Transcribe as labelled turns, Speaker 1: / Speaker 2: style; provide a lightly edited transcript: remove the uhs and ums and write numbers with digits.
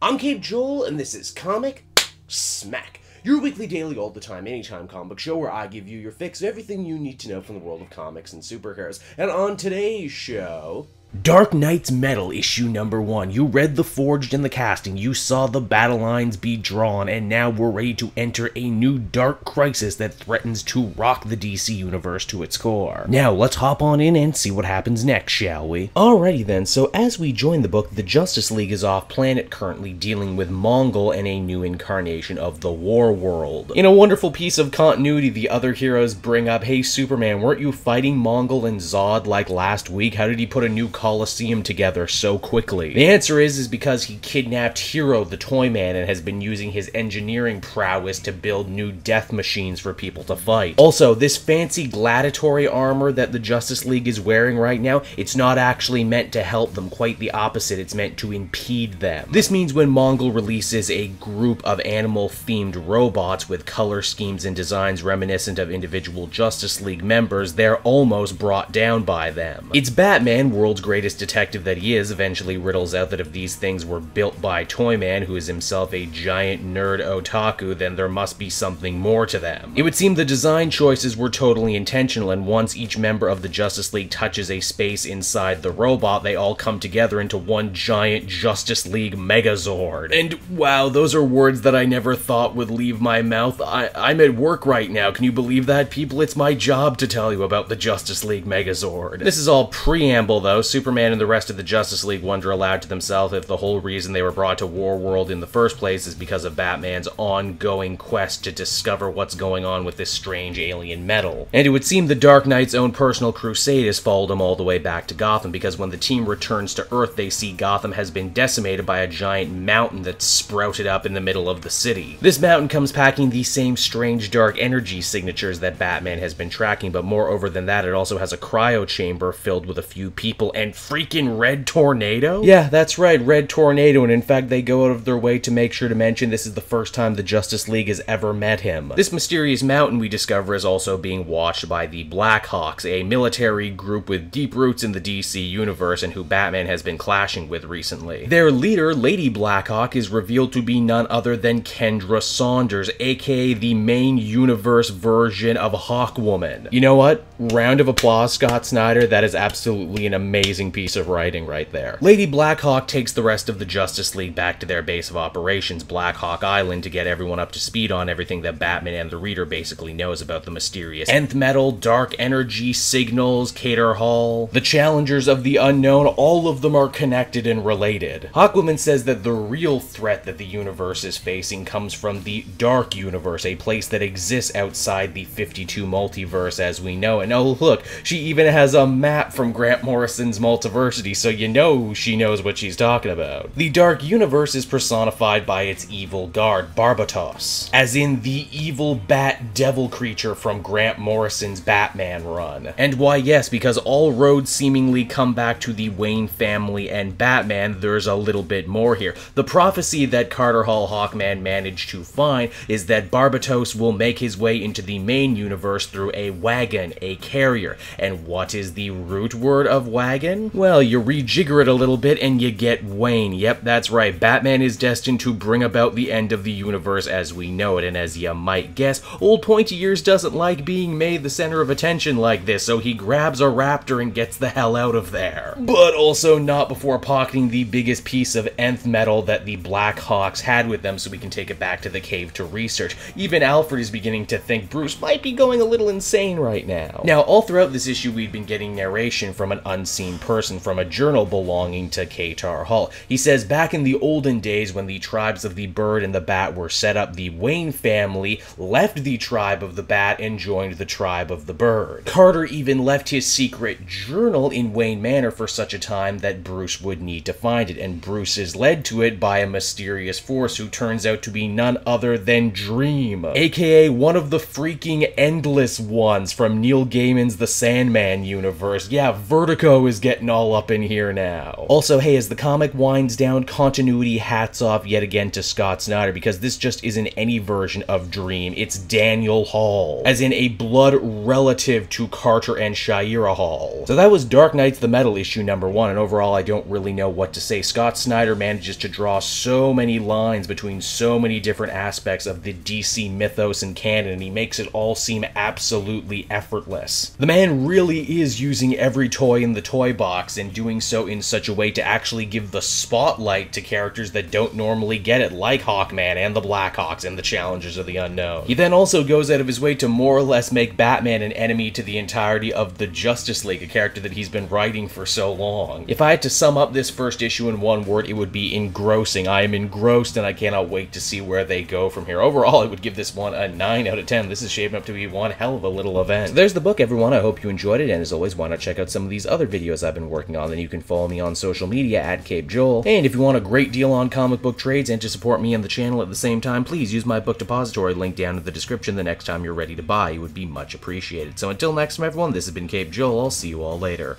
Speaker 1: I'm Cape Joel, and this is Comic Smack, your weekly, daily, all the time, anytime comic book show where I give you your fix of everything you need to know from the world of comics and superheroes. And on today's show, Dark Knight's Metal, issue number 1. You read the forged and the casting, you saw the battle lines be drawn, and now we're ready to enter a new dark crisis that threatens to rock the DC universe to its core. Now, let's hop on in and see what happens next, shall we? Alrighty then, so as we join the book, the Justice League is off planet currently dealing with Mongol and a new incarnation of the Warworld. In a wonderful piece of continuity, the other heroes bring up, hey Superman, weren't you fighting Mongol and Zod like last week? How did he put a new Coliseum together so quickly? The answer is because he kidnapped Hero the Toyman and has been using his engineering prowess to build new death machines for people to fight. Also, this fancy gladiatory armor that the Justice League is wearing right now, it's not actually meant to help them, quite the opposite, it's meant to impede them. This means when Mongol releases a group of animal-themed robots with color schemes and designs reminiscent of individual Justice League members, they're almost brought down by them. It's Batman, world's greatest detective that he is, eventually riddles out that if these things were built by Toyman, who is himself a giant nerd otaku, then there must be something more to them. It would seem the design choices were totally intentional, and once each member of the Justice League touches a space inside the robot, they all come together into one giant Justice League Megazord. And wow, those are words that I never thought would leave my mouth. I'm at work right now, can you believe that, people? It's my job to tell you about the Justice League Megazord. This is all preamble though. Superman and the rest of the Justice League wonder aloud to themselves if the whole reason they were brought to Warworld in the first place is because of Batman's ongoing quest to discover what's going on with this strange alien metal. And it would seem the Dark Knight's own personal crusade has followed him all the way back to Gotham, because when the team returns to Earth, they see Gotham has been decimated by a giant mountain that's sprouted up in the middle of the city. This mountain comes packing the same strange dark energy signatures that Batman has been tracking, but moreover than that, it also has a cryo chamber filled with a few people and freaking Red Tornado? Yeah, that's right, Red Tornado, and in fact they go out of their way to make sure to mention this is the first time the Justice League has ever met him. This mysterious mountain, we discover, is also being watched by the Blackhawks, a military group with deep roots in the DC universe and who Batman has been clashing with recently. Their leader, Lady Blackhawk, is revealed to be none other than Kendra Saunders, aka the main universe version of Hawkwoman. You know what? Round of applause, Scott Snyder. That is absolutely an amazing piece of writing right there. Lady Blackhawk takes the rest of the Justice League back to their base of operations, Black Hawk Island, to get everyone up to speed on everything that Batman and the reader basically knows about the mysterious nth metal, dark energy, signals, Cater Hall, the challengers of the unknown. All of them are connected and related. Hawkwoman says that the real threat that the universe is facing comes from the Dark Universe, a place that exists outside the 52 multiverse as we know it. And oh look, she even has a map from Grant Morrison's Multiversity, so you know she knows what she's talking about. The Dark Universe is personified by its evil guard, Barbatos, as in the evil bat devil creature from Grant Morrison's Batman run. And why yes, because all roads seemingly come back to the Wayne family and Batman, there's a little bit more here. The prophecy that Carter Hall Hawkman managed to find is that Barbatos will make his way into the main universe through a wagon, a carrier. And what is the root word of wagon? Well, you rejigger it a little bit and you get Wayne. Yep, that's right. Batman is destined to bring about the end of the universe as we know it, and as you might guess, old pointy ears doesn't like being made the center of attention like this, so he grabs a raptor and gets the hell out of there. But also not before pocketing the biggest piece of nth metal that the Black Hawks had with them, so we can take it back to the cave to research. Even Alfred is beginning to think Bruce might be going a little insane right now. Now, all throughout this issue, we've been getting narration from an unseen person from a journal belonging to Cater Hall. He says, back in the olden days when the tribes of the Bird and the Bat were set up, the Wayne family left the tribe of the Bat and joined the tribe of the Bird. Carter even left his secret journal in Wayne Manor for such a time that Bruce would need to find it, and Bruce is led to it by a mysterious force who turns out to be none other than Dream, aka one of the freaking Endless Ones from Neil Gaiman's The Sandman universe. Yeah, Vertigo is getting getting all up in here now. Also, hey, as the comic winds down, continuity hats off yet again to Scott Snyder, because this just isn't any version of Dream. It's Daniel Hall, as in a blood relative to Carter and Shaira Hall. So that was Dark Knights the Metal issue #1, and overall I don't really know what to say. Scott Snyder manages to draw so many lines between so many different aspects of the DC mythos and canon, and he makes it all seem absolutely effortless. The man really is using every toy in the toy box, and doing so in such a way to actually give the spotlight to characters that don't normally get it, like Hawkman and the Blackhawks and the Challengers of the Unknown. He then also goes out of his way to more or less make Batman an enemy to the entirety of the Justice League, a character that he's been writing for so long. If I had to sum up this first issue in one word, it would be engrossing. I am engrossed, and I cannot wait to see where they go from here. Overall, I would give this one a 9 out of 10. This is shaping up to be one hell of a little event. So there's the book, everyone. I hope you enjoyed it, and as always, why not check out some of these other videos I've been working on. Then you can follow me on social media at Cape Joel. And if you want a great deal on comic book trades and to support me and the channel at the same time, please use my book depository link down in the description the next time you're ready to buy. It would be much appreciated. So until next time, everyone, this has been Cape Joel. I'll see you all later.